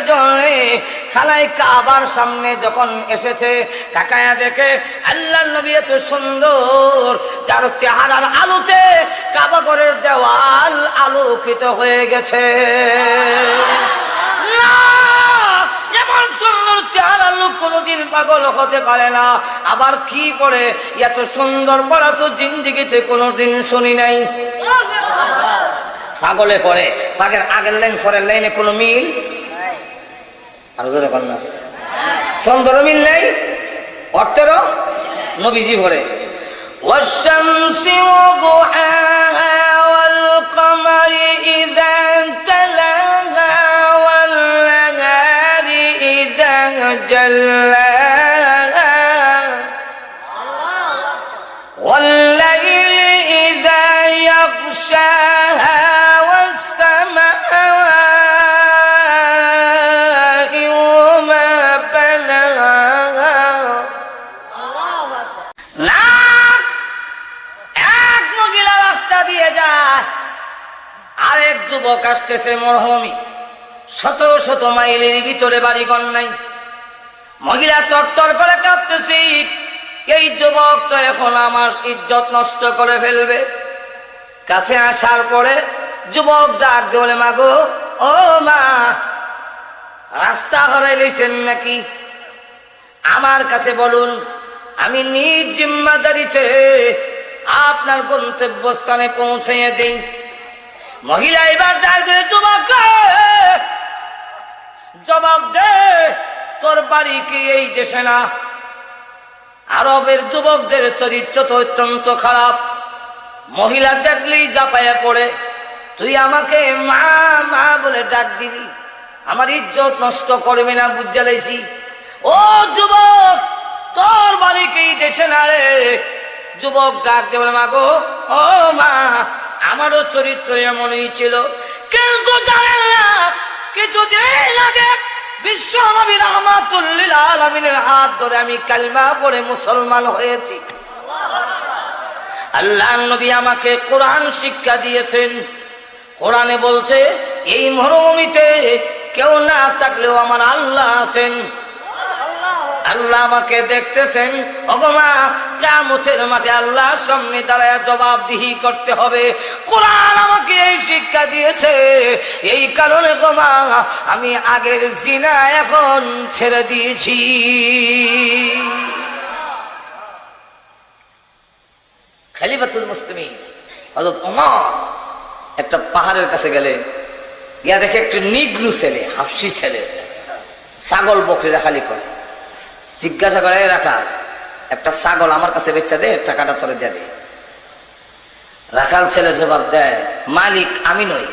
জন্য খানায় কাবার সামনে যখন এসেছে, তাকায়া দেখে আল্লাহর নবী এত সুন্দর, যার চেহারার আলোতে কাবা ঘরের দেওয়াল আলোকিত হয়ে গেছে। না, এমন সুন্দর চেহারার লোক কোনোদিন পাগল হতে পারে না। আবার কি করে এত সুন্দর পড়া তো জিন্দেগিতে কোনোদিন শুনি নাই। পাগলে পড়ে, পাগের আগের লাইন পরের লাইনে কোনো মিল, আর ধরে পার না, সুন্দর মিল নেই, অর্থেরও নবীজি পড়ে والشمس وضحاها والقمر إذا تلاها والنهار إذا جلاها والليل إذا يغشاها যুবক আসতেছে মরহমি, শত শত মাইলের ভিতরে বাড়িঘর নাই, মহিলা তরতর করে কাঁদতেছে, এই যুবক তো এখন আমার ইজ্জত নষ্ট করে ফেলবে। কাছে আসার পরে যুবক ডাক দিয়ে বলে, মা গো, ও মা, রাস্তা হারাই লইছেন নাকি? আমার কাছে বলুন, আমি নিজ জিম্মাদারিতে আপনার গন্তব্যস্থানে পৌঁছাইয়ে দেই। মহিলা এবার ডাক দিয়ে, যুবক জবাব দে, তোর বাড়ি কি এই দেশে না? আরবের যুবকদের চরিত্র তো অত্যন্ত খারাপ। মহিলা দেখলেই জাপায়া পড়ে, তুই আমাকে মা মা বলে ডাক দিবি, আমার ইজ্জত নষ্ট করবি না, বুঝা লাইছি। ও যুবক, তোর বাড়ি কি এই দেশে না রে? যুবক ডাক দিয়ে বলে, মা গো, ও মা, আমারও চরিত্র এমনই ছিল, কিন্তু জানেন না, কিছুদিন আগে বিশ্ব নবী রাহমাতুল লিল আলামিনের হাত ধরে আমি কালিমা পড়ে মুসলমান হয়েছি। আল্লাহর নবী আমাকে কোরআন শিক্ষা দিয়েছেন। কোরআনে বলছে, এই মরুভূমিতে কেউ না থাকলেও আমার আল্লাহ আছেন। আল্লাহ আমাকে দেখতেছেন। ওগোমা, কিয়ামতের মাঠে আল্লাহর সামনে দাঁড়ায় জবাবদিহি করতে হবে। কোরআন আমাকে এই শিক্ষা দিয়েছে, এই কারণে গোমা আমি আগের জিনা এখন ছেড়ে দিয়েছি। খলিফাতুল মুসলিমিন হযরত ওমর একটা পাহাড়ের কাছে গেলে, গিয়া দেখে একটা নিগ্রু ছেলে, হাফসি ছেলে, ছাগল বকরি রাখালি করে। জিজ্ঞাসা করে, রাখা একটা ছাগল আমার কাছে বেচা দে, টাকাটা তোরে দিয়ে দে। রাখাল ছেলে জবাব দেয়, মালিক আমি নই,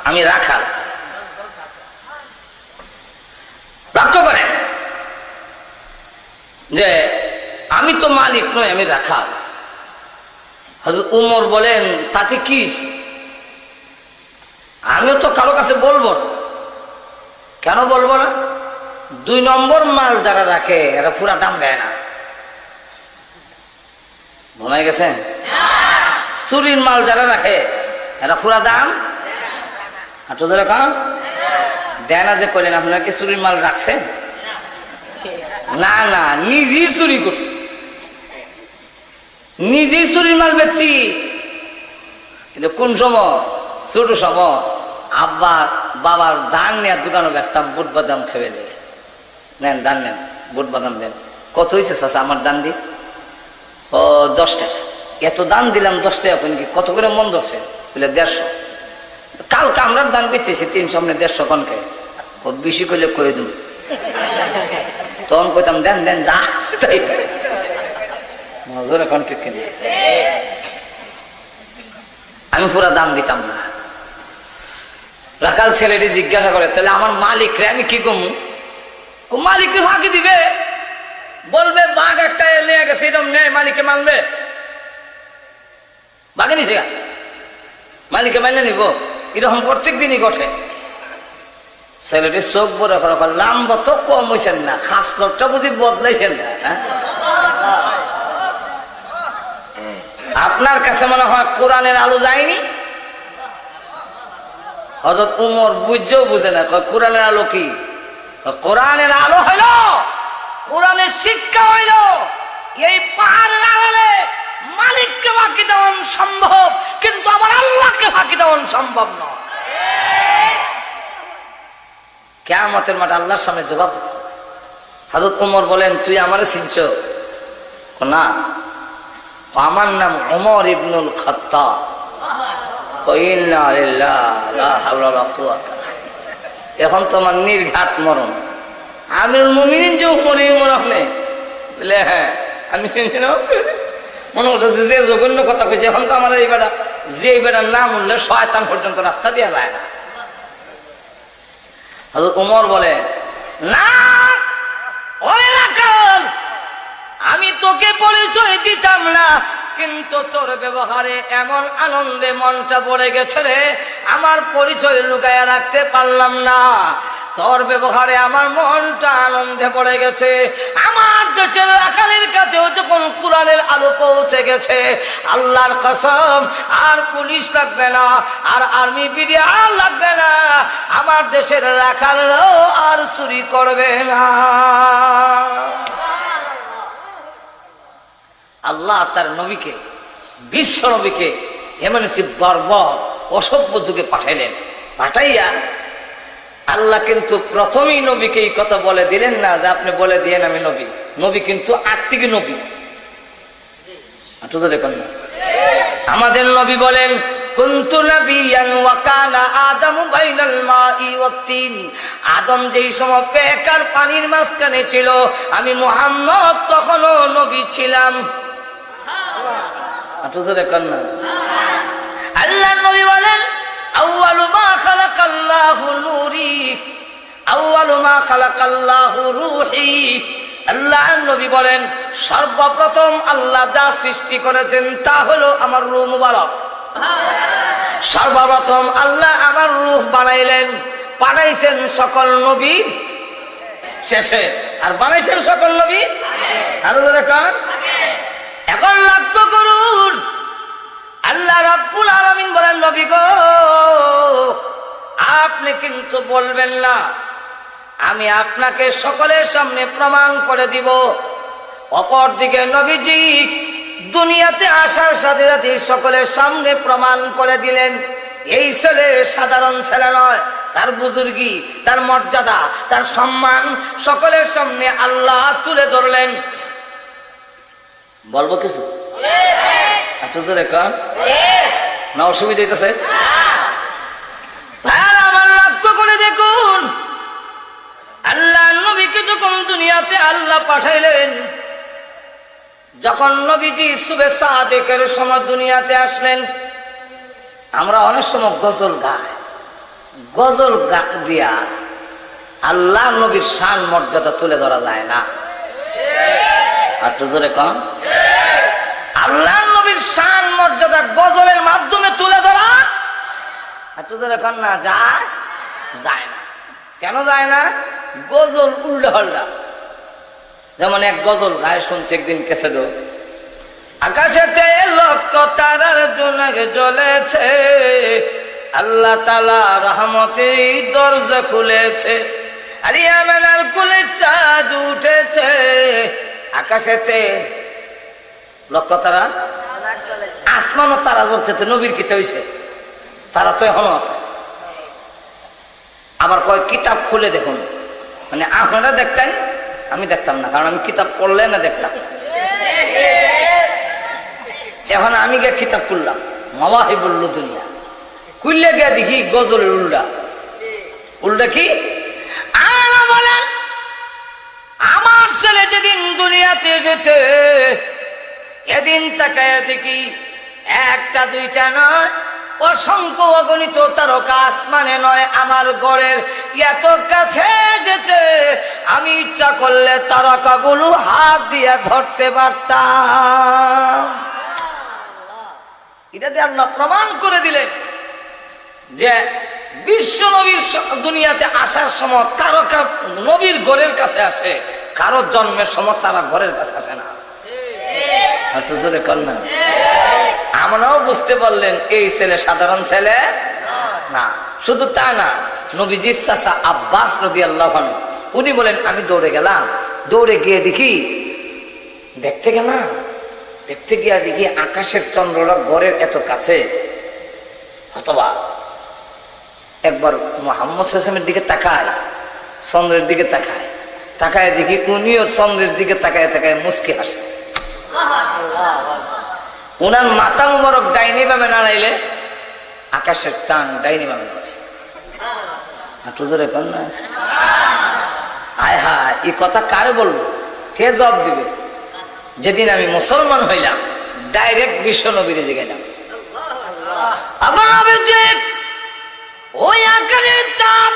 আমি রাখাল। লক্ষ্য করেন যে আমি তো মালিক নই, আমি রাখাল। হযরত উমর বলেন, তাতে কি, আমিও তো কারো কাছে বলবো না। কেন বলবো না? 2 নম্বর মাল যারা রাখে এরা পুরা দাম দেয় না। ঘুমাই গেছেন? চুরির মাল যারা রাখে এরা পুরা দাম দেয় না। যে কইলেন, আপনারা কি চুরির মাল রাখছেন? না না, নিজেই চুরি করছি, নিজেই চুরির মাল বেচছি। কিন্তু কোন সময়? ছোট সময় আব্বার বাবার ধান নেওয়ার দোকানে বেচতাম, বুট বাদাম খেয়ে। নেন দান, নেন, বুট বাদাম দেন। কত হয়েছে চাচা আমার দান দি? ও 10 টাকা। এত দান দিলাম 10 টাকা, আপনি কি কত করে মন ধরছে? বলে 150। কালকে আমরা দান বেচেছি 300, সামনে 150 কনকে। খুব বেশি করলে কয়ে দিন। তখন কইতাম, দেন দেন, যা তাই জোরে কন, ঠিক কিনা? আমি পুরা দাম দিতাম না। রাখাল ছেলেটি জিজ্ঞাসা করে, তাহলে আমার মালিক রে আমি কি কমু? মালিকের ফাঁকি দিবে, বলবে বাঘ একটা নিয়ে গেছে, এরকম নেই, মালিকে মানবে? বাঘে নিছে, মালিকে মাইনে নিব? এরকম প্রত্যেক দিনই ঘটে। ছেলেটি চোখ বড় করে, লাম্বা তো কম হয়েছেন না, খাস লোকটা বুঝি বদলাইছেন না। আপনার কাছে মনে হয় কোরআনের আলো যায়নি? হযরত উমর বুঝছেও বুঝে না, কোরআনের আলো কি? কোরআনের আলো হইল, কোরআনের শিক্ষা হইল এই পাহাড়ের আড়ালে মালিককে ফাঁকি দেওয়া সম্ভব, কিন্তু আবার আল্লাহকে ফাঁকি দেওয়া সম্ভব নয়। কিয়ামতের মাঠে আল্লাহর সামনে জবাব দিতে হবে। হযরত উমর বলেন, তুই আমারে চিনছ? না, আমার নাম উমর ইবনুল খাত্তাব। এখন তো আমার নির্ঘাত মরণ। আমিরুল মুমিনিন যে উমর আপনি বলে, হ্যাঁ আমি চিনি না। মনে করতেছে যে জঘন্য কথা কইছে। এখন তো আমার এই বেটা, যে বেটার নাম উঠলে শয়তান পর্যন্ত রাস্তা দেওয়া যায় না। হযরত উমর বলে, না ওরে রাখাল, আমি তোকে পরিচয় দিতাম না, কিন্তু তোর ব্যবহারে এমন আনন্দে মনটা পড়ে গেছে রে, আমার পরিচয় লুকায়া রাখতে পারলাম না। তোর ব্যবহারে আমার মনটা আনন্দে পড়ে গেছে। আমার দেশের রাখালের কাছেও যখন কোরআনের আলো পৌঁছে গেছে, আল্লাহর কসম আর পুলিশ লাগবে না, আর আর্মি বিডিআর লাগবে না, আমার দেশের রাখালও আর চুরি করবে না। আল্লাহ তার নবীকে, বিশ্ব নবীকে এমন একটি বর্বর অসভ্য যুগে পাঠাইলেন। পাঠাইয়া আল্লাহ কিন্তু প্রথমেই নবীকে এই কথা বলে দিলেন না যে আপনি বলে দিয়েন আমি নবী। নবী কিন্তু আত্মিক নবী। আমাদের নবী বলেন, কুনতু নাবিয়ান ওয়া কানা আদামু বাইনাল মাই ওয়াত তিন। আদম যেই সময় বেকার পানির মাঝখানে ছিল, আমি মুহাম্মদ তখনও নবী ছিলাম। আল্লাহ নবী বলেন, আউয়ালু মা খালাকাল্লাহু নূরি, আউয়ালু মা খালাকাল্লাহু রূহি। আল্লাহ নবী বলেন, সর্বপ্রথম আল্লাহ যা সৃষ্টি করেছেন তা হলো আমার রূহ মুবারক। সর্বপ্রথম আল্লাহ আমার রূহ বানাইলেন, পাঠাইছেন সকল নবীর শেষে, আর বানাইছেন সকল নবী আরো দেখেন। এখন লক্ষ্য করুন, আল্লাহ রাব্বুল আলামিন বলেন, নবী গো আপনি কিন্তু বলবেন না, আমি আপনাকে সকলের সামনে প্রমাণ করে দিব। অপরদিকে নবীজি দুনিয়াতে আসার সাথে সাথে সকলের সামনে প্রমাণ করে দিলেন, এই ছেলে সাধারণ ছেলে নয়, তার বুজুর্গি, তার মর্যাদা, তার সম্মান সকলের সামনে আল্লাহ তুলে ধরলেন। বলবো কিছু? না অসুবিধা হইতেছে? আমার লক্ষ্য করে দেখুন, আল্লাহ নবীকে যখন দুনিয়াতে আল্লাহ পাঠাইলেন, যখন নবীজি সুবে সাদেকের সময় দুনিয়াতে আসলেন, আমরা অনেক সময় গজল গাই, গজল দিয়া আল্লাহ নবীর শান মর্যাদা তুলে ধরা যায় না। একটু জোরে কম। আল্লাহ নবীর শান মর্যাদা গজলের মাধ্যমে তুলে ধরা একটু জোরে কম না যায়, যায় না। কেন যায় না? গজল উল্টা পাল্টা। যেমন এক গজল গায়ে শুনছে একদিন কেসে দো, আকাশেতে লক্ষ তারার জোনাক জ্বলেছে, আল্লাহ তাআলা রহমতের দরজা খুলেছে, আর ইয়ামানের কুলে চাঁদ উঠেছে। আকাশেতে লক্ষ তারা, আসমানও তারা জ্বলছে, নবীর কিতা হইছে, তারা তো এখনো আছে। আবার কয় কিতাব খুলে দেখুন, মানে আপনারা দেখতেন, আমি দেখতাম না, কারণ আমি কিতাব পড়লে না দেখতাম। এখন আমি গিয়ে কিতাব খুললাম, মাওয়াহিবুল লুদুনিয়া, খুললে গিয়ে দেখি গজলের উল্টা। উল্টা কি? আল্লাহ বলেন, আমার ছেলে যেদিন দুনিয়াতে এসেছে, এদিন তাকায় দেখি একটা দুইটা নয়, অসংখ্য অগণিত তারকা আসমানে নয়, আমার ঘরের এত কাছে এসেছে, আমি ইচ্ছা করলে তারকাগুলো হাত দিয়ে ধরতে পারতাম। এটা দিয়ে আল্লাহ প্রমাণ করে দিলেন যে বিশ্ব নবীর দুনিয়াতে আসার সময় তারকা নবীর ঘরের কাছে আসে, কারো জন্মের সময় তারা ঘরের কাছে আসে না। আমরাও বুঝতে পারলেন এই ছেলে সাধারণ ছেলে না, শুধু তা না, নবীজির চাচা আব্বাস রাদিয়াল্লাহু আনহু উনি বলেন আমি দৌড়ে গেলাম, দৌড়ে গিয়ে দেখতে গেলাম, দেখতে গিয়া দেখি আকাশের চন্দ্ররা ঘরের এত কাছে। হতবাক, একবার মুহাম্মদ সাল্লাল্লাহু আলাইহি ওয়াসাল্লামের দিকে তাকায়, চন্দ্রের দিকে তাকায় দেখি উনিও চন্দ্রের দিকে তাকায় মুচকি হাসে। উনার মাথা মুবারক ডাইনি বামে নাড়াইলে আকাশের চাঁদ ডাইনি বামে নাড়ে। কন না, হায় হায়, এই কথা কারে বলবো, কে জবাব দিবে? যেদিন আমি মুসলমান হইলাম ডাইরেক্ট বিশ্ব নবীরে জিগাইলাম, আবার ওই আকাশের চাঁদ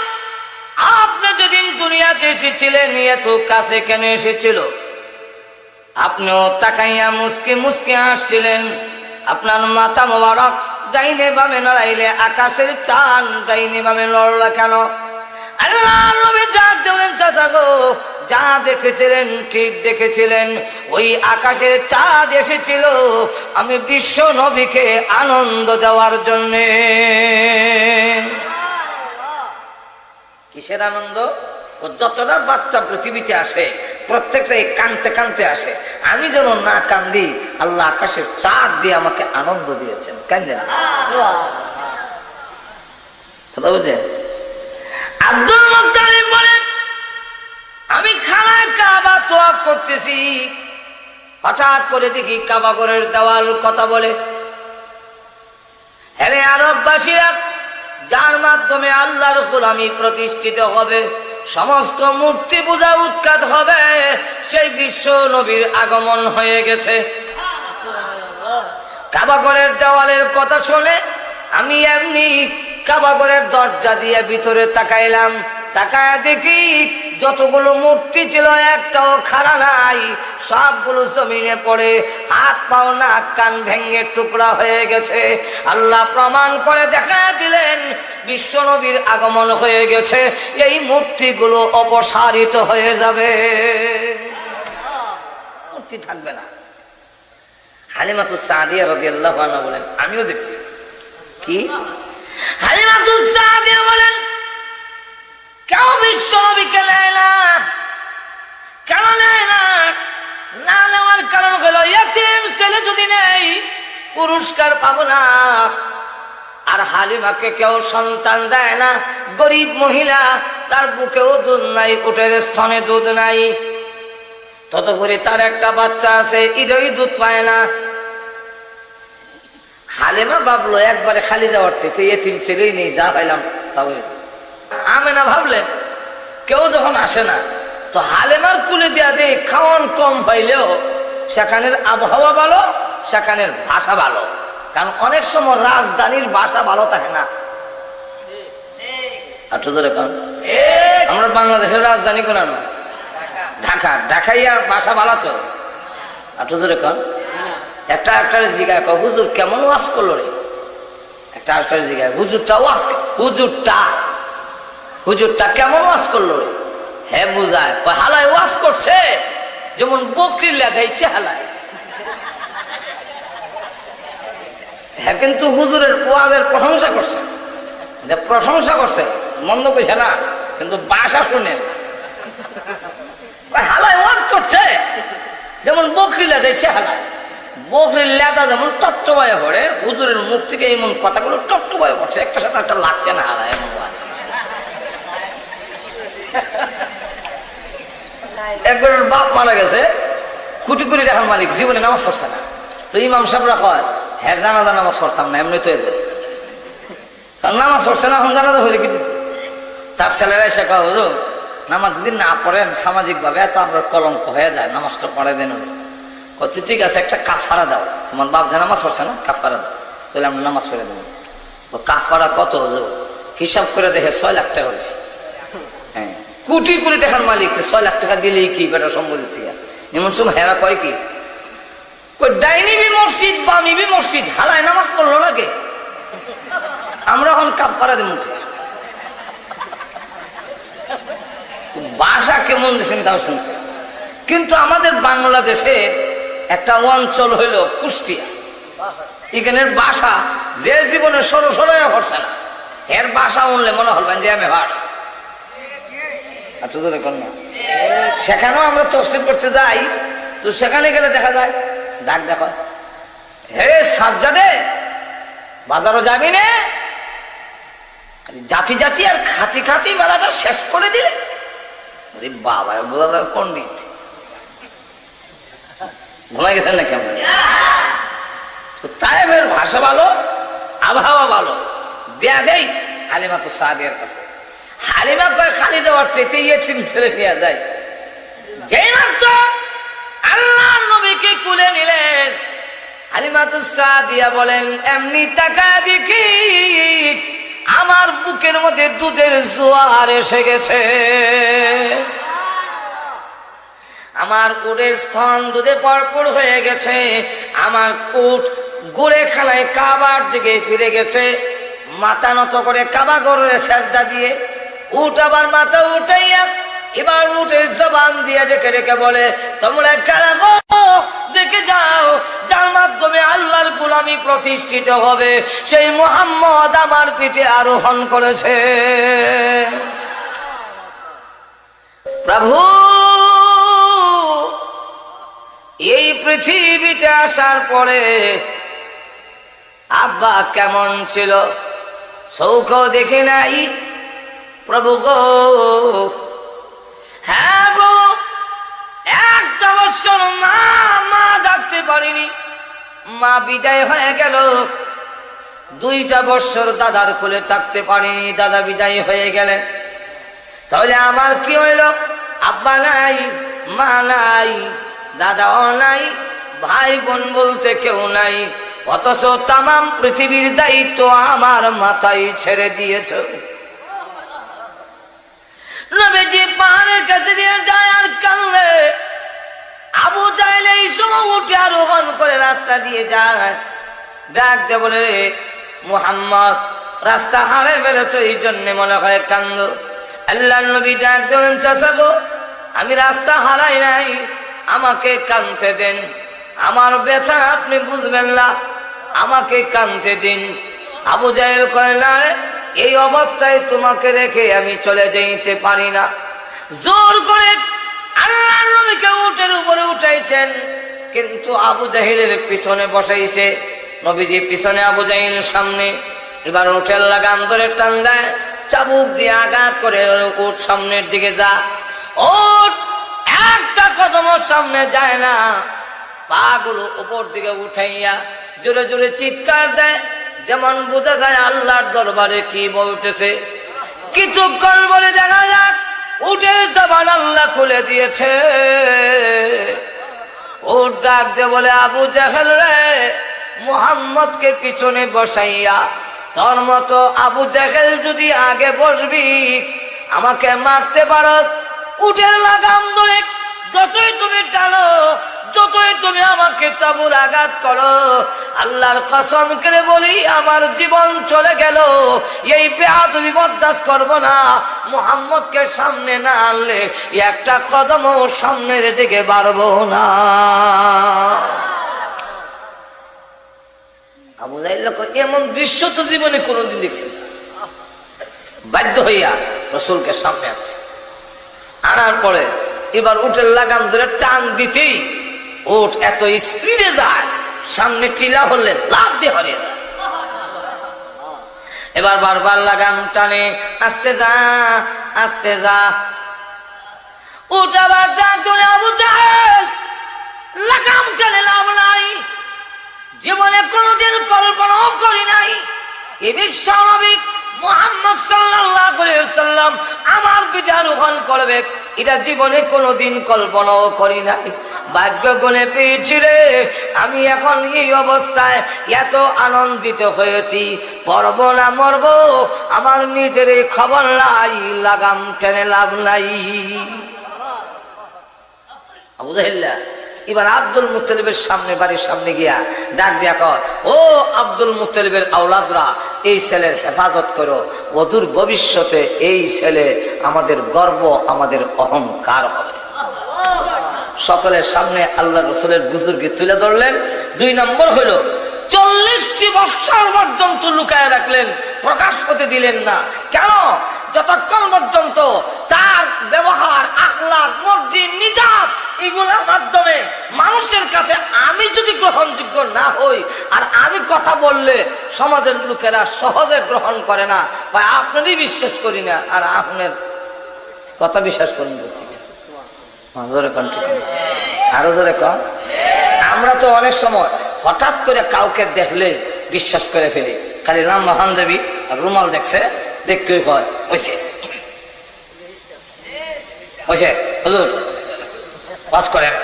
আপনি যেদিন দুনিয়াতে এসেছিলেন এত কাছে কেন এসেছিল? আপনিও তাকাইয়া মুসকে মুসকে আসছিলেন, আপনার মাথা মোবারক ডাইনে বামে নড়াইলে আকাশের চাঁদ ডাইনে বামে নড়লা কেন? যা দেখেছিলেন ঠিক দেখেছিলেন, ওই আকাশের চাঁদ এসেছিল আমি বিশ্ব নবীকে আনন্দ দেওয়ার জন্যে। কিসের আনন্দ? ও যতটা বাচ্চা পৃথিবীতে আসে প্রত্যেকটাই কানতে কানতে আসে, আমি যেন না কান্দি। আল্লাহ আকাশের চাঁদ দিয়ে আমাকে আনন্দ দিয়েছেন, কান্দেন কথা বুঝেন? আব্দুল মুত্তালিব বলেন আমি খানায় কাবা তোয়াফ করতেছি, হঠাৎ করে দেখি কাবা ঘরের দেওয়াল কথা বলে, হ্যাঁ আরববাসীরা যার মাধ্যমে আল্লাহর গোলামি প্রতিষ্ঠিত হবে, সমস্ত মূর্তি পূজা উৎখাত হবে, সেই বিশ্ব নবীর আগমন হয়ে গেছে। কাবা ঘরের দেওয়ালের কথা শুনে আমি এমনি কাবা ঘরের দরজা দিয়ে ভিতরে তাকাইলাম, তাকায় দেখি যতগুলো মূর্তি ছিল একটাও খাড়া নাই, সবগুলো জমিনে পড়ে হাত পাও নাক কান ভেঙে টুকরা হয়ে গেছে। আল্লাহ প্রমাণ করে দেখা দিলেন বিশ্ব নবীর আগমন হয়ে গেছে, এই মূর্তিগুলো অপসারিত হয়ে যাবে, মূর্তি থাকবে না। হালিমাতুস সাদিয়া রাদিয়াল্লাহু আনহা বলেন আমিও দেখছি। কি? হালিমাতুস সাদিয়া বলেন কেউ বিশ্ব নবীকে নেয় না, কেন নেয় না? না নেওয়ার কারণ হলো ইয়তীম ছেলে যদি নেই পুরস্কার পাবো না। আর হালিমাকে কেউ সন্তান দেয় না, গরিব মহিলা, তার বুকেও দুধ নাই, উটের স্তনে দুধ নাই, ততপরে তার একটা বাচ্চা আছে, ঈদই দুধ পায় না। হালিমা ভাবলো একবারে খালি যাওয়ার চেয়ে এতিম ছেলেই নেই, যা পাইলাম তাও। আমেনা ভাবলেন কেউ যখন আসে না তো হালিমার কুলে দিয়া দিয়ে খাওয়ান কম পাইলেও সেখানের আবহাওয়া ভালো, সেখানের ভাষা ভালো, কারণ অনেক সময় রাজধানীর ভাষা ভালো থাকে না। আমরা বাংলাদেশের রাজধানী কোন? ঢাকা। ঢাকাইয়া ভাষা ভালো তো। একটা একটার জিগায় হুজুর কেমন ওয়াজ করলো রে, একটা একটার জিগায় হুজুরটা কেমন ওয়াজ করলো রে? হ্যাঁ বুঝায় হালায় ওয়াজ করছে যেমন বকরি লাগাইছে হালায়। হ্যাঁ কিন্তু হুজুরের ওয়াজের প্রশংসা করছে, মন্দ কইছে না, কিন্তু ভাষা শুনেন হালায় ওয়াজ করছে যেমন বকরি লাগাইছে হালায়। বকরির লেদা যেমন টট্টবায় পড়ে, হুজুরের মুখ থেকে এমন কথাগুলো টট্টবায় পড়ছে, একটা সাথে একটা লাগছে না হালায় এমন ওয়াজ। একবার বাপ মারা গেছে, কোটি কোটি টাকার মালিক, জীবনে নামাজ পড়ছে না। তো ইমাম সাহেবরা কয় হ্যাঁ জানাজা নামাজ পড়তাম না, এমনি তো এদের কারণ নামাজ পড়ছে না, এখন জানাজা হয়ে কি দিত। তার ছেলেরা এসে কয় হুজুর নামাজ যদি না পড়েন সামাজিক ভাবে এত আমরা কলঙ্ক হয়ে যায়, নামাজটা পড়ে দেন। কচ্ছে ঠিক আছে একটা কাফারা দাও, তোমার বাপ যে নামাজ পড়ছে না কাফারা দাও, তাহলে আমরা নামাজ পড়ে দেবো। ও কাফারা কত হুজুর? হিসাব করে দেখে 6 লাখ টাকা হয়েছে। হ্যাঁ কোটি কোটি টাকার মালিক, 6 লাখ টাকা দিলেই কি বেটা সম্পত্তি থেকে? এমন সময় হেরা কয় কি ডাইনিবি মসজিদ বামিবি মসজিদ হালায় নামাজ পড়লো না কে? আমরা এখন কাফারা দেব মুখে। ভাষা কেমন দিচ্ছেন তাও শুনতে। কিন্তু আমাদের বাংলাদেশে একটা অঞ্চল হইল কুষ্টিয়া, এখানের ভাষা যে জীবনে সরো সরয়া পড়ছে না, এর ভাষা উনলে মনে হবেন যে আমি ভাষ না। সেখানেও আমরা তফসিল করতে যাই, তো সেখানে গেলে দেখা যায় ডাক দেখো, হে সাজ্জাদে বাজারও যাবি নে, জাতি জাতি আর খাতি খাতি বেলাটা শেষ করে দিলে। বাবা বোঝা যায় পন্ডিত ঘুমাই গেছেন না কেমন। তাইবের ভাষা ভালো, আবহাওয়া ভালো, দেয়া দেই হালিমা তো সাদিয়ার কাছে। হালিমা কয় খালি যাওয়ার চেয়ে তিন ছেলে নিয়ে যায়। যেই মাত্র আল্লাহ নবীকে কুলে নিলেন, হালিমা তো সাদিয়া বলেন এমনি টাকা দেখি আমার বুকের মধ্যে দুধের জোয়ার এসে গেছে, আমার উটের স্তন দুধে ভরপুর হয়ে গেছে, আমার উট গুড়ে খানায় কাবার দিকে ফিরে গেছে। মাথা নত করে কাবা গরের সেজদা দিয়ে উট আবার মাথা উঠাইয়া এবার উটের জবান দিয়ে ডেকে ডেকে বলে, তোমরা কারা গো, দেখে যাও যার মাধ্যমে আল্লাহর গোলামি প্রতিষ্ঠিত হবে, সেই মুহাম্মদ আমার পিঠে আরোহণ করেছে। প্রভু এই পৃথিবীতে আসার পরে আব্বা কেমন ছিল চৌখ দেখে নাই প্রভু গো। হ্যাঁ প্রভু, একটা বছর মা ডাকতে পারিনি, মা বিদায় হয়ে গেল। 2টা বছর দাদার কোলে থাকতে পারিনি, দাদা বিদায় হয়ে গেলেন। তাহলে আমার কি হইল? আব্বা নাই, মা নাই, দাদাও নাই, ভাই বোন বলতে কেউ নাই, অথচ তামাম পৃথিবীর দায়িত্ব আমার মাথায় ছেড়ে দিয়েছ। নবীজি পাহাড়ের কাছে দিয়ে যায় আর কান্দে। আবু জাহেল এই সময় উঠে আরোহণ করে রাস্তা দিয়ে যায়, ডাক দে বলে, রে মুহাম্মদ রাস্তা হারে ফেলেছ, এই জন্য মনে হয় কান্দ। আল্লাহ নবী ডাক দেন, চাচা গো আমি রাস্তা হারাই নাই, আমাকে কাঁদতে দেন, আমার ব্যথা আপনি বুঝবেন না, আমাকে কাঁদতে দিন। আবু জাহেল কয়, না রে, এই অবস্থায় তোমাকে রেখে আমি চলে যেতে পারি না। জোর করে আল্লাহর নবীকে উটের উপরে উঠাইছেন, কিন্তু আবু জাহেলের পিছনে বসাইছে। নবীজি পিছনে, আবু জাহেল সামনে। এবার উটের লাগাম ধরে টান দেয়, চাবুক দিয়ে আঘাত করে উট সামনের দিকে যা। উট একটা কদম সামনে যায় না, পা গুলো উপর দিকে উঠাইয়া জোরে জোরে চিৎকার দেয়, যেমন বোঝা যায় আল্লাহর দরবারে কি বলতেছে। কিছুক্ষণ বলে দেখা যাক উটের জবান আল্লাহ খুলে দিয়েছে। উট ডাক দে বলে, আবু জাহেল রে, মুহাম্মদকে পিছনে বসাইয়া তোর মতো আবু জাহেল যদি আগে বসবি আমাকে মারতে পারস। উটের লাগাম ধরে যতই তুমি টানো, যতই তুমি আমাকে চাবুর আঘাত করো, আল্লাহর কসম করে বলি আমার জীবন চলে গেল, এই বেয়াদবি বরদাস্ত করব না। মুহাম্মদকে সামনে না আনলে একটা কদমও সামনের দিকে বাড়বো না। আবু জাহেল এমন দৃশ্য তো জীবনে কোনোদিন দেখছি না। বাধ্য হইয়া রাসূলকে সামনে আনছে, আনার পরে এবার উটের লাগাম ধরে টান দিতেই উট এত স্পিডে যায়, সামনে টিলা হলেন লাভ দিয়ে হরে। এবার বারবার লাগাম টানে, আস্তে যা আস্তে যা। উট আবার ডাক ধরে, আবু জাহেল লাগাম টানে লাভ নাই, জীবনে কোনোদিন কল্পনাও করি নাই এ বিশ্বনবী মুহাম্মদ সাল্লাল্লাহু আলাইহি ওয়াসাল্লাম আমার পিঠে আরোহণ করবে, এটা জীবনে কোনোদিন কল্পনাও করি নাই। ভাগ্য গুণে পেয়েছি রে, আমি এখন এই অবস্থায় এত আনন্দিত হয়েছি, পরব না মরব আমার নিজের খবর নাই, লাগাম টেনে লাভ নাই। আবু জাহেল এবার আব্দুল মুত্তালিবের সামনে, বাড়ির সামনে গিয়া ডাক দিয়া কয়, ও আব্দুল মুত্তালিবের আওলাদরা, এই ছেলের হেফাজত করো, অদূর ভবিষ্যতে এই ছেলে আমাদের গর্ব, আমাদের অহংকার হবে। সকলের সামনে আল্লাহ রাসূলের বুজুর্গি তুলে ধরলেন। 2 নম্বর হইল 40টি বৎসর পর্যন্ত লুকায় রাখলেন, প্রকাশ হতে দিলেন না। কেন? যতক্ষণ পর্যন্ত তার ব্যবহার, আখলাক, মর্জি, মিজাজ এগুলোর মাধ্যমে মানুষের কাছে আমি যদি গ্রহণযোগ্য না হই, আর আমি কথা বললে সমাজের লোকেরা সহজে গ্রহণ করে না, বা আপনারই বিশ্বাস করি না, আর আপনার কথা বিশ্বাস করেন করছি আরো জোরে কম। আমরা তো অনেক সময় হঠাৎ করে কাউকে দেখলে বিশ্বাস করে ফেলি, খালি নাম পাঞ্জাবি আর রুমাল দেখছে, দেখতে কয় ওইছে ওইছে হুজুর ওয়াজ করেন।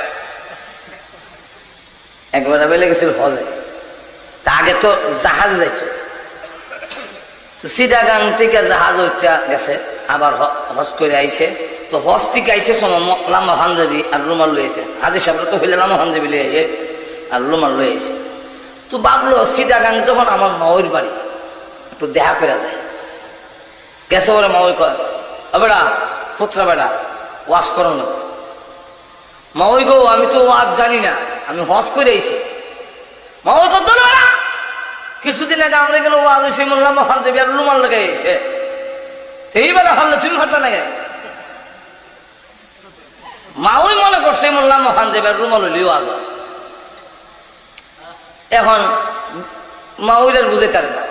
একবার বেলে গেছিল হজে, তা আগে তো জাহাজ যাইত, চিটাগাং থেকে জাহাজ উঠা গেছে, আবার হজ করে আইছে। তো হজ থেকে আইসে সময় লাম্বা পাঞ্জাবি আর রুমাল লইছে, হাজির সাহেব তো হইলে লাম্বা পাঞ্জাবি লই আইয়ে আর রুমাল লই আইছে। তো ভাবলো চিটাগাং যখন আমার মাওয়ের বাড়ি, একটু দেখা করে যায়। গেছে বলে মাওই কয়, বেড়া পুত্রা বেড়া ওয়াজ করো না। মাওই গো আমি তো ওয়াজ জানি না, আমি হজ করে আইছি। মাওই কত বেড়া কিছুদিন আগে আমরা এখানে ওয়াজ হয়েছি, লাম্বা পাঞ্জাবি আর রুমাল লেগে গেছে, এইবার হলে তুমি হঠাৎ না গে। মাওই মনে করছে মোল্লা মহান যে রুমাল হইলেও আজ। এখন মাওইদের বুঝে তার না,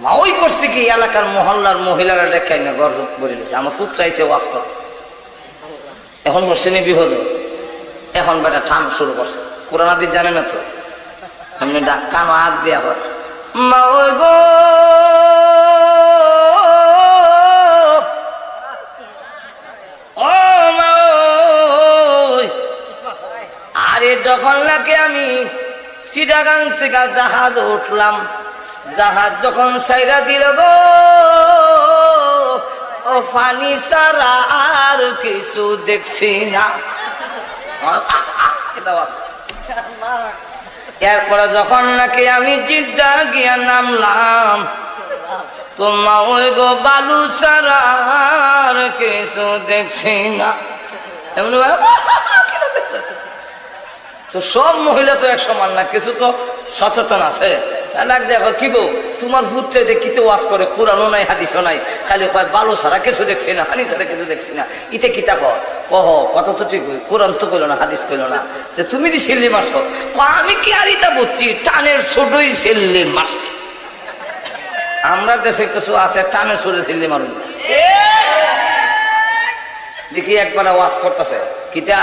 মাওই করছে কি এলাকার মহল্লার মহিলারা রেখাই না গর্ব করে নিয়েছে, আমার পুত্র আইসে ওয়াজ কর। এখন করছে নি বিপদ, এখন বেটা ঠান শুরু করছে। কোরআন হাদিস জানে না তো, এমনি কানো হাত দেওয়া হয়। মাওই গো আরে যখন নাকি আমি চিটাগাং থেকে জাহাজ উঠলাম, জাহাজ যখন সাইরা দিল গো, ও পানি ছাড়া আর কিছু দেখছি না। এরপরে যখন নাকি আমি জিদ্দা গিয়া নামলাম, তোমা ওই গো বালু ছাড়া আর কিছু দেখছি না। এমনি তো সব মহিলা তো এক সমান না, কিছু তো সচেতন আছে। দেখো কি বউ তোমার ভূত চাইতে কিতে ওয়াজ করে, কোরআনও নাই হাদিসও নাই, খালি কয় বালু ছাড়া কিছু দেখছি না, হানি ছাড়া কিছু দেখছি না। ইতে কিতা কহ কথা তো ঠিক, কোরআন তো কইল না, হাদিস কইল না, যে তুমি দি সিল্লি মারছো। আমি কি আর ইতা বুঝছি, টানের ছোটই সিল্লি মারছে। আমরা দেশে কিছু আছে টানের ছোটে সিল্লি মারুন। দেখি একবার ওয়াজ করতেছে কিতা,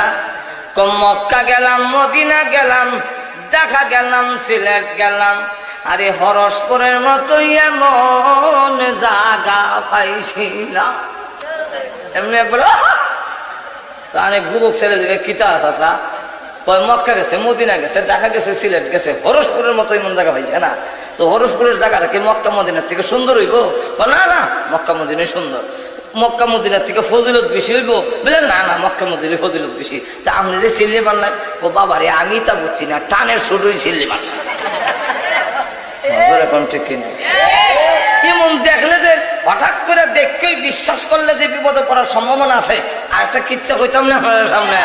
মক্কা গেলাম, মদিনা গেলাম, দেখা গেলাম সিলেট গেলাম, আরে হরসপুরের মতো এমন জায়গা পাইছিলাম। এমনি একবার তো অনেক যুবক ছেলে দিকে কিতা আসা কয় মক্কা গেছে, মদিনা গেছে, দেখা গেছে সিলেট গেছে, হরসপুরের মতো এমন জায়গা পাইছে না। তো হরসপুরের জায়গাটা কি মক্কা মদিনার থেকে সুন্দর হইব? না না, মক্কা মদিনাই সুন্দর। মক্কা মদিনার থেকে ফজিলত বেশি হইব? বলে না না, মক্কা মদিনার ফজিলত বেশি। তা আপনি যে সিল্লি মারলেন, ও বাবা রে আমি তা বুঝছি না, টানের শুধুই সিল্লি মারছে। এখন ঠিক কিনা এমন দেখলে যে হঠাৎ করে দেখকেই বিশ্বাস করলে যে বিপদে পড়ার সম্ভাবনা আছে। আর একটা কিচ্ছা হইতাম না আপনাদের সামনে।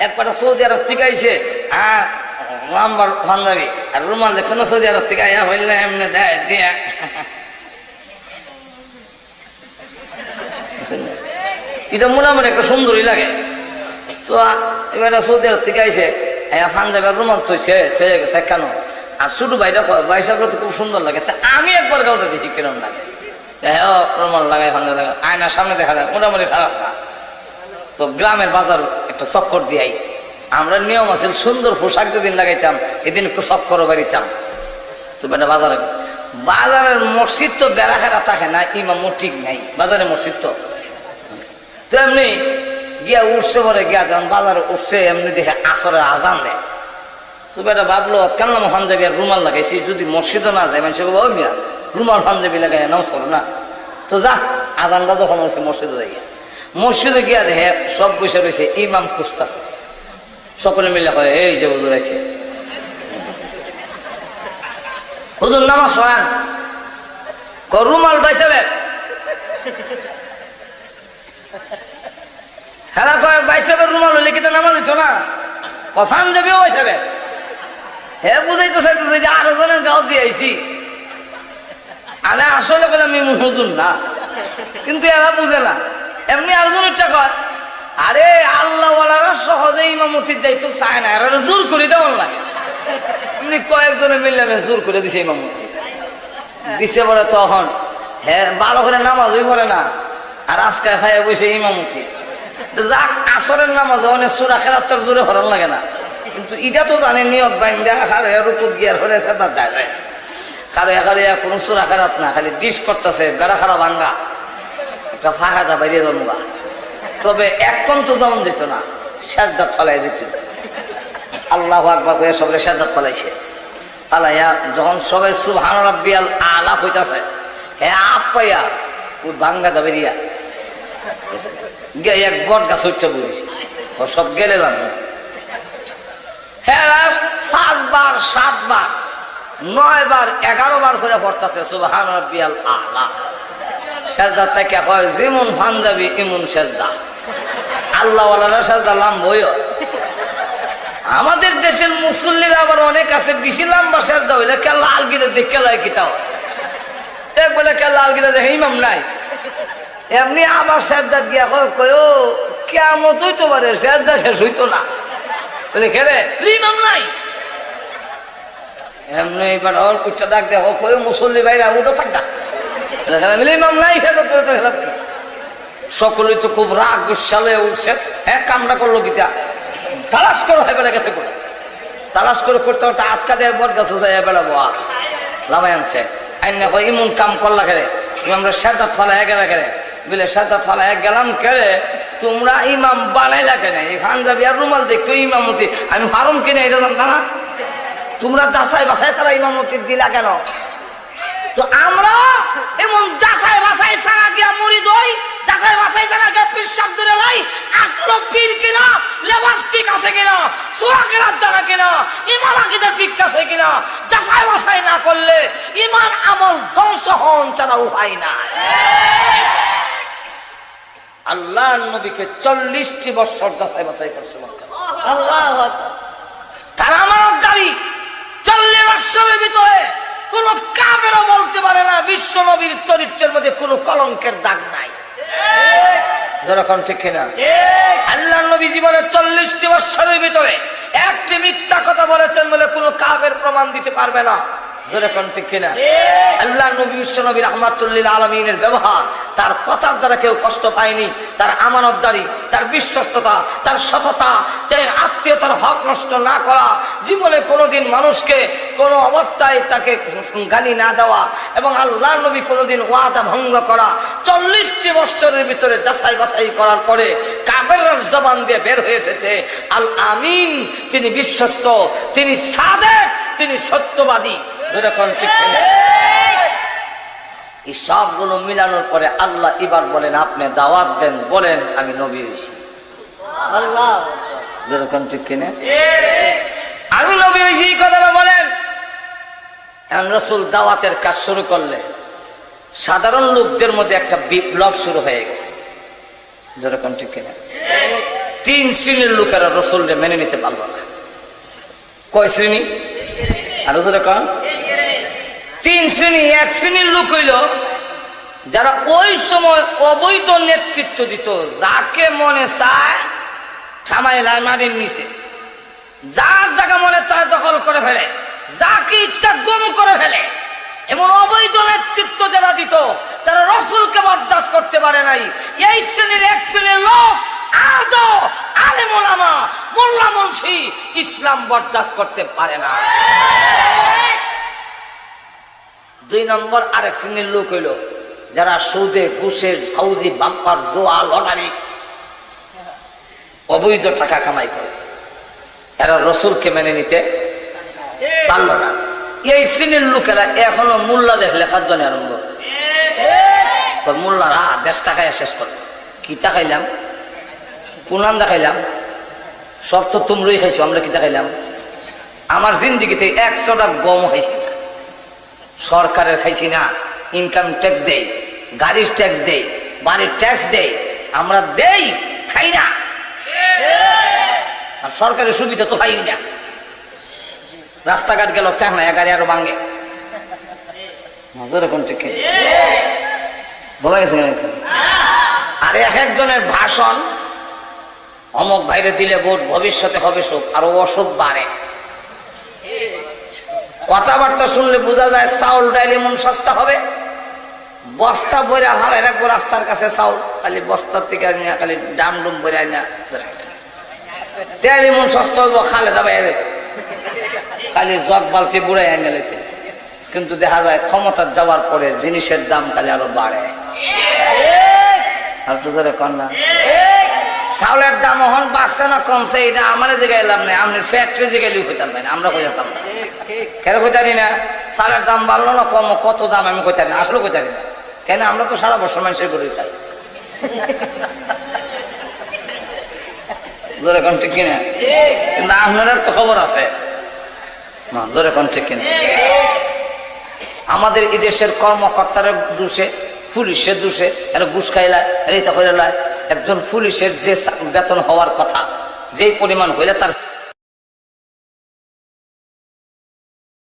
একবার সৌদি আরব থেকে আইসে, হ্যাঁ লাম্বার পাঞ্জাবি আর রুমাল দেখছে না, সৌদি আরব থেকে আইয়া হইলে এমনি দেয় দিয়া এটা মোটামুটি একটা সুন্দরই লাগে। তো এবার সৌদি আরব থেকে আইসে পাঞ্জাবি আর রুমাল থইছে, থয়ে গেছে কেন, আর শুধু বাইরে বাইসাগুলো তো খুব সুন্দর লাগে। তা আমি একবার কাউকে দেখি কিরম লাগে, রুমাল লাগাই পাঞ্জাবি লাগাই, আয়নার সামনে দেখা যায় মোটামুটি খারাপ না। তো গ্রামের বাজার একটা চক্কর দিয়াই, আমরা নিয়ম আছে সুন্দর পোশাক যেদিন লাগাইতাম এদিন একটু চক্করও বাড়িতাম। তো বেটা বাজারে গেছে, বাজারের মসজিদ তো বেড়া খেরা থাকে না, ইমামও ঠিক নাই, বাজারের মসজিদ তো এমনি গিয়া উঠছে, পরে গিয়া যখন বাজারে উঠছে এমনি দেখে আসরের আজান দেয়। তো বেটা ভাবলো কান্না পাঞ্জাবি আর রুমাল লাগাইছি, যদি মসজিদও না যায় মানুষ মিয়া রুমাল পাঞ্জাবি লাগাই নাও সরো না। তো যা আজানটা যখন হচ্ছে মসজিদে যাই, মসজিদে গিয়া দেখে সব বসে রয়েছে, ইমাম খুঁজতেছে, সকলে মিলে হয় এই যে হুজুর আছে, হুজুর নামাজ পড়ান, রুমাল বাইসাবে হেরা কয় বাইসাবের রুমাল হইলে কিন্তু নামাজ হইতো না, কফান যাবেও বাইসাবে। হে বুঝাইতে চাইতেছে যে আরো জনের গাও দিয়ে আইছি, আরে আসলে বলে আমি হুজুর না, কিন্তু এরা বুঝে না। এমনি আরেকটা কয়, আরে আল্লাহওয়ালারা সহজে ইমামতির যাইতো চায় না, এরা জোর করে দেওয়ার লাগে। এমনি কয়েকজনে মিললে জোর করে দিছে ইমামতি দিছে বলে, তখন হ্যাঁ ভালো করে নামাজই পড়ে না, আর আজকে খাইয়া বসে ইমামতি। যাক আসরের নামাজ অনেক সুরা খেলার তোর জোরে হরণ লাগে না, কিন্তু এটা তো জানে নিয়ত বাইন্দা খারে রুকুত গিয়ার হলে সেটা যায় কারো এখানে কোনো সুরা খেলাত না, খালি দিস করতেছে বেড়া খারাপ ভাঙ্গা একটা ফাঁকাটা বাইরে জন্মা। তবে এখন তো যেমন যেত না, সেজদাত ফলাই দিত। আল্লাহু আকবার করে সবাই সেজদাত ফলাইছে। পালাইয়া যখন সবাই সুবহান রাব্বিয়াল আলা হইতাছে, হ্যাঁ আপাইয়া ওই ভাঙ্গাটা বেরিয়া এক বট গাছ হইতে বলিস ও সব গেলে জানো। হ্যাঁ 5 বার 7 বার 9 বার 11 বার করে পড়তেছে সুবহান রাব্বিয়াল আলা। সেজদা থেকে কয় যেমন পাঞ্জাবি এমন সেজদা, আল্লাহওয়ালারা সেজদা লাম্বইও। আমাদের দেশের মুসল্লিরা আবার অনেক আছে বেশি লম্বা সেজদা হইলে কে লাল গিরে দেখে যায় কিতাও এক বলে কে লাল গিরে দেখে ইমাম নাই। এমনি আবার সেজদা গিয়া কয় কিয়ামত হইতে পারে, সেজদা শেষ হইতো না বলে খেলে ইমাম নাই। এমনি এবার ওর কুচ্চা ডাক দেখো কয় মুসল্লি ভাইরা উঠো থাকতা ইমাম নাই। সকলেই তো খুব রাগ গুসালে উঠছে। হ্যাঁ কামড়া করলো গীতা তালাশ করো হয়ে বেড়ে গেছে, তালাশ করে করতে করতে আটকা দেয় বট গাছে যাই বেড়া বোয়া লামাই আনছে। আইনা কয় ইমন কাম করলা খেলে আমরা সাদাত ফালা এগেরা খেলে বলে সাদাত ফালা এক গেলাম খেলে তোমরা ইমাম বানাইলা কেন? এই পাঞ্জাবি আর রুমাল দেখতো ইমামতি আমি হারম কিনে এটা জানতাম না, তোমরা যাচাই বাছাই ছাড়া ইমামতি দিলা কেন? তো আমরা এমন যাচাই বাছাই ছাড়া গিয়া মুড়ি দই, যাচাই বাছাই ছাড়া গিয়া পিসাব ধরে লাই, আসলো পীর কিনা, লেবাস ঠিক আছে কিনা, সূরা কেরাত জানা কিনা, ঈমান আকীদা ঠিক আছে কিনা, যাচাই বাছাই না করলে ঈমান আমল ধ্বংস হন ছাড়া উপায় নাই। আল্লাহর নবীকে 40টি বছর যাচাই বাছাই করছে মক্কা। আল্লাহু আকবার। তার আমানতদারি 40 বছরের ভিতরে কোন কাফেরও বলতে পারে না বিশ্ব নবীর চরিত্রের মধ্যে কোন কলঙ্কের দাগ নাই। যেরকম ঠিক কিনা? আল্লাহ নবী জীবনে 40টি বছরের ভিতরে একটি মিথ্যা কথা বলেছেন বলে কোন কাফের প্রমাণ দিতে পারবে না। যেরকম ঠিক কিনা? আল্লাহ নবী বিশ্ব নবী রাহমাতুল লিল আলামিনের ব্যবহার, তার কথার দ্বারা কেউ কষ্ট পায়নি। তার আমানতদারি, তার বিশ্বস্ততা, তার সততা, তার আত্মীয়তার হক নষ্ট না করা, জীবনে কোনোদিন মানুষকে কোনো অবস্থায় তাকে গালি না দেওয়া, এবং আল্লাহ নবী কোনোদিন ওয়াদা ভঙ্গ করা। 40টি বছরের ভিতরে যাচাই বাছাই করার পরে কাফেরর জবান দিয়ে বের হয়ে এসেছে আল আমিন, তিনি বিশ্বস্ত, তিনি সাদেক, তিনি সত্যবাদী। যেরকম ঠিক এই সবগুলো মিলানোর পরে আল্লাহ এবার বলেন আপনি দাওয়াত দেন, বলেন আমি নবী হইছি। আল্লাহ যেরকম ঠিক কিনা? আমি নবী হইছি এই কথাটা বলেন। রাসূল দাওয়াতের কাজ শুরু করলে সাধারণ লোকদের মধ্যে একটা বিপ্লব শুরু হয়ে গেছে। যেরকম ঠিক কিনা? 3 শ্রেণীর লোকেরা রাসূলকে মেনে নিতে পারল না। কয় শ্রেণী? আর যেরকম 3 শ্রেণী। এক শ্রেণীর লোক হইল যারা ওই সময় অবৈধ নেতৃত্ব দিত, যাকে মনে চায় থামাইলায় মারির নিচে, যার জায়গা মনে চায় দখল করে ফেলে, যাকে ইচ্ছা গুম করে ফেলে, এমন অবৈধ নেতৃত্ব যারা দিত তারা রাসূলকে বরদাস্ত করতে পারে নাই। এই শ্রেণীর এক শ্রেণীর লোক আজও আলেম ওলামা, মোল্লা মুন্সি ইসলাম বরদাস্ত করতে পারে না। 2 নম্বর আরেক শ্রেণীর লোক হইল যারা সুদে, ঘুষে, হাউজি, বাম্পার, জোয়া, লটারি, অবৈধ টাকা কামাই করে। এরা রাসূলকে মেনে নিতে পারল না। এই শ্রেণীর লোকেরা এখনো মোল্লা দেখলে লেখার জন্য আরম্ভ। মোল্লারা দেশ টাকায় শেষ করে। কি টাকাইলাম? কোরআন দেখাইলাম, সব তো তোমরাই খাইছো, আমরা কি দেখাইলাম? আমার জিন্দিগিতে 100টা গম খাইছি না, সরকারের খাইছি না। ইনকাম ট্যাক্স দেই, গাড়ির ট্যাক্স দেই, বাড়ির ট্যাক্স দেই, আমরা দেই, খাই না। আর সরকারের সুবিধা তো খাই না। রাস্তাঘাট গেল ঠেক না, গাড়ি আরো ভাঙে। নজর এখন ঠিক বলা গেছে। আর এক একজনের ভাষণ, অমুক বাইরে দিলে ভোট, ভবিষ্যতে হবে সুখ, আরো অসুখ বাড়ে। কথাবার্তা শুনলে বোঝা যায় চাউল ডাইল এমন সস্তা হবে, বস্তা বইরা হারাই রাখবো রাস্তার কাছে চাউল, খালি বস্তার থেকে খালি ডাম ডুম বইরা না তেল এমন সস্তা হইব, খালে দাবাই খালি জগ বালতি বুড়াই আইনে লেতে। কিন্তু দেখা যায় ক্ষমতা যাওয়ার পরে জিনিসের দাম খালি আরো বাড়ে। আর তো ধরে কন্যা চাউলের দাম এখন বাড়ছে না কমছে, এটা আমার জায়গায় এলাম না, আপনি ফ্যাক্টরি জায়গায় হইতাম না, আমরা কই যেতাম না। কেন কইতারি না? চালের দাম বাড়লো না কম, কত দাম আমি কইতারি না, আসলে কইতারি না। কেন? আমরা তো সারা বছর মানুষের গরুই খাই। জোরে কোন ঠিক কিনা? কিন্তু আপনার তো খবর আছে না, জোরে কোন ঠিক কিনা? আমাদের এই দেশের কর্মকর্তারা দোষে, পুলিশের দোষে, এরা ঘুষ খাইলা এইটা করে একজন পুলিশের যে বেতন হওয়ার কথা, যেই পরিমাণ হইলে তার